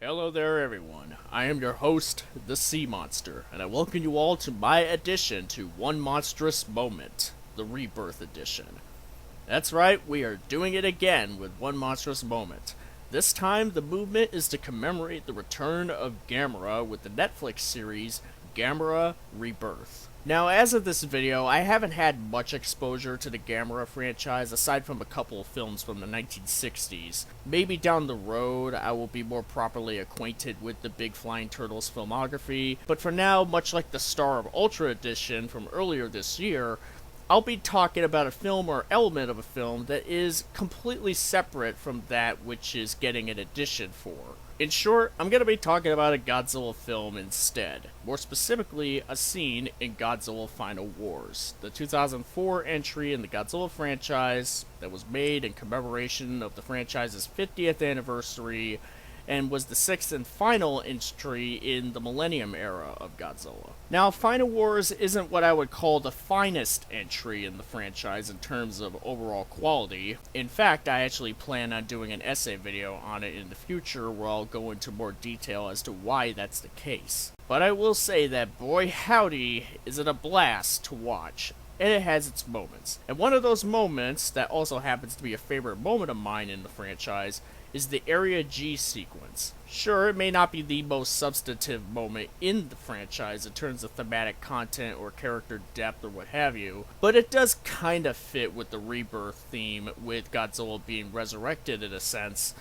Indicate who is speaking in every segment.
Speaker 1: Hello there, everyone. I am your host, the Sea Monster, and I welcome you all to my addition to One Monstrous Moment, the Rebirth Edition. That's right, we are doing it again with One Monstrous Moment. This time, the movement is to commemorate the return of Gamera with the Netflix series Gamera Rebirth. Now, as of this video, I haven't had much exposure to the Gamera franchise aside from a couple of films from the 1960s. Maybe down the road, I will be more properly acquainted with the Big Flying Turtles filmography, but for now, much like the Star of Ultra edition from earlier this year, I'll be talking about a film or element of a film that is completely separate from that which is getting an edition for. In short, I'm going to be talking about a Godzilla film instead. More specifically, a scene in Godzilla Final Wars, the 2004 entry in the Godzilla franchise that was made in commemoration of the franchise's 50th anniversary and was the sixth and final entry in the Millennium era of Godzilla. Now, Final Wars isn't what I would call the finest entry in the franchise in terms of overall quality. In fact, I actually plan on doing an essay video on it in the future where I'll go into more detail as to why that's the case. But I will say that boy howdy is it a blast to watch. And it has its moments. And one of those moments that also happens to be a favorite moment of mine in the franchise is the Area G sequence. Sure, it may not be the most substantive moment in the franchise in terms of thematic content or character depth or what have you, but it does kind of fit with the Rebirth theme with Godzilla being resurrected in a sense.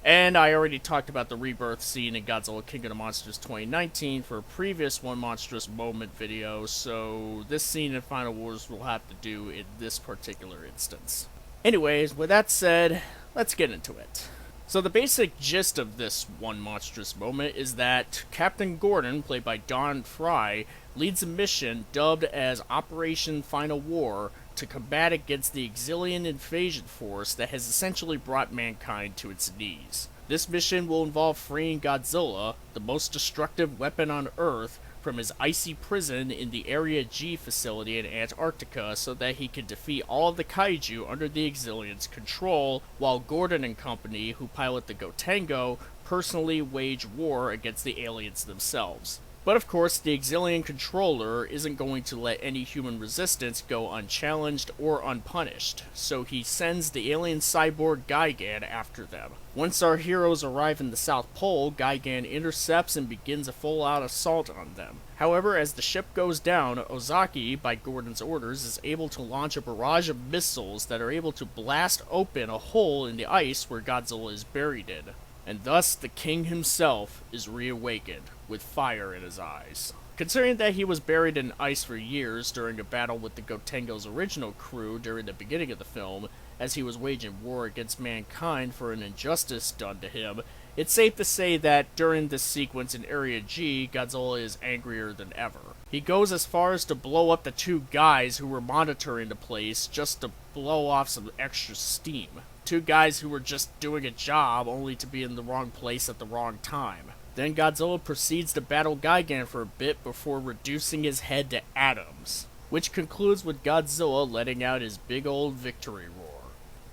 Speaker 1: And I already talked about the Rebirth scene in Godzilla King of the Monsters 2019 for a previous One Monstrous Moment video, so this scene in Final Wars will have to do in this particular instance. Anyways, with that said, let's get into it. So the basic gist of this One Monstrous Moment is that Captain Gordon, played by Don Fry, leads a mission dubbed as Operation Final War to combat against the Exilian invasion force that has essentially brought mankind to its knees. This mission will involve freeing Godzilla, the most destructive weapon on Earth, from his icy prison in the Area G facility in Antarctica so that he can defeat all of the kaiju under the Exilians' control, while Gordon and company, who pilot the Gotengo, personally wage war against the aliens themselves. But of course, the Exilian controller isn't going to let any human resistance go unchallenged or unpunished, so he sends the alien cyborg Gigan after them. Once our heroes arrive in the South Pole, Gigan intercepts and begins a full-out assault on them. However, as the ship goes down, Ozaki, by Gordon's orders, is able to launch a barrage of missiles that are able to blast open a hole in the ice where Godzilla is buried in. And thus the king himself is reawakened, with fire in his eyes. Considering that he was buried in ice for years during a battle with the Gotengo's original crew during the beginning of the film, as he was waging war against mankind for an injustice done to him, it's safe to say that during this sequence in Area G, Godzilla is angrier than ever. He goes as far as to blow up the two guys who were monitoring the place just to blow off some extra steam. Two guys who were just doing a job only to be in the wrong place at the wrong time. Then Godzilla proceeds to battle Gigan for a bit before reducing his head to atoms, which concludes with Godzilla letting out his big old victory roar.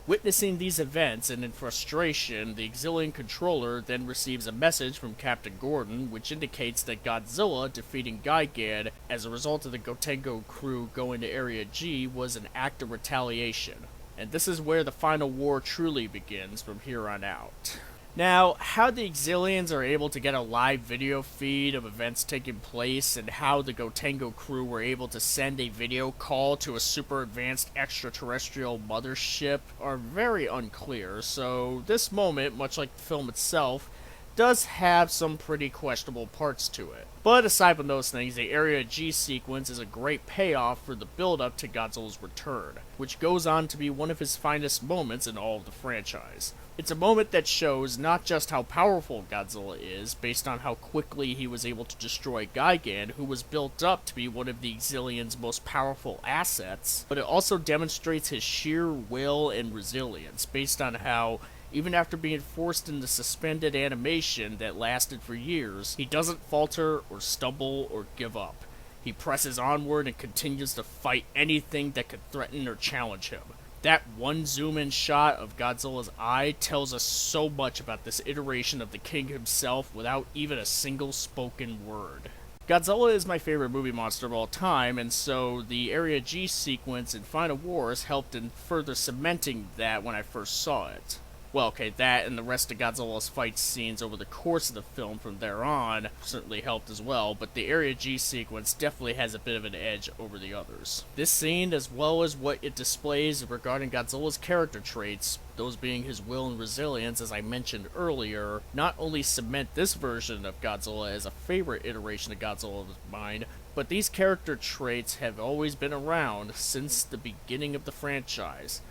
Speaker 1: Witnessing these events and in frustration, the Exilian controller then receives a message from Captain Gordon which indicates that Godzilla defeating Gigan as a result of the Gotengo crew going to Area G was an act of retaliation. And this is where the final war truly begins from here on out. Now, how the Exilians are able to get a live video feed of events taking place and how the Gotengo crew were able to send a video call to a super advanced extraterrestrial mothership are very unclear, so this moment, much like the film itself, does have some pretty questionable parts to it. But aside from those things, the Area G sequence is a great payoff for the build-up to Godzilla's return, which goes on to be one of his finest moments in all of the franchise. It's a moment that shows not just how powerful Godzilla is, based on how quickly he was able to destroy Gigan, who was built up to be one of the Exilians' most powerful assets, but it also demonstrates his sheer will and resilience, based on how even after being forced into suspended animation that lasted for years, he doesn't falter or stumble or give up. He presses onward and continues to fight anything that could threaten or challenge him. That one zoom-in shot of Godzilla's eye tells us so much about this iteration of the king himself without even a single spoken word. Godzilla is my favorite movie monster of all time, and so the Area G sequence in Final Wars helped in further cementing that when I first saw it. Well, okay, that and the rest of Godzilla's fight scenes over the course of the film from there on certainly helped as well, but the Area G sequence definitely has a bit of an edge over the others. This scene, as well as what it displays regarding Godzilla's character traits, those being his will and resilience, as I mentioned earlier, not only cement this version of Godzilla as a favorite iteration of Godzilla of mine, but these character traits have always been around since the beginning of the franchise,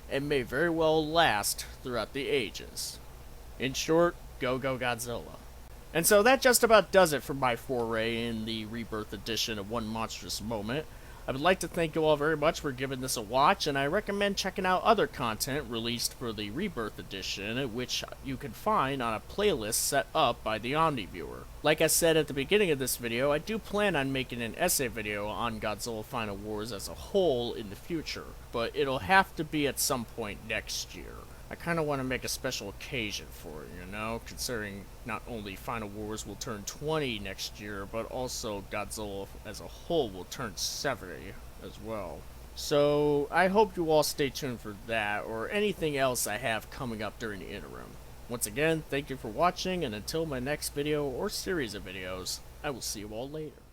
Speaker 1: and may very well last throughout the ages. In short, go Godzilla. And so that just about does it for my foray in the Rebirth Edition of One Monstrous Moment. I would like to thank you all very much for giving this a watch, and I recommend checking out other content released for the Rebirth Edition, which you can find on a playlist set up by the OmniViewer. Like I said at the beginning of this video, I do plan on making an essay video on Godzilla Final Wars as a whole in the future, but it'll have to be at some point next year. I kind of want to make a special occasion for it, you know, considering not only Final Wars will turn 20 next year, but also Godzilla as a whole will turn 70 as well. So, I hope you all stay tuned for that, or anything else I have coming up during the interim. Once again, thank you for watching, and until my next video or series of videos, I will see you all later.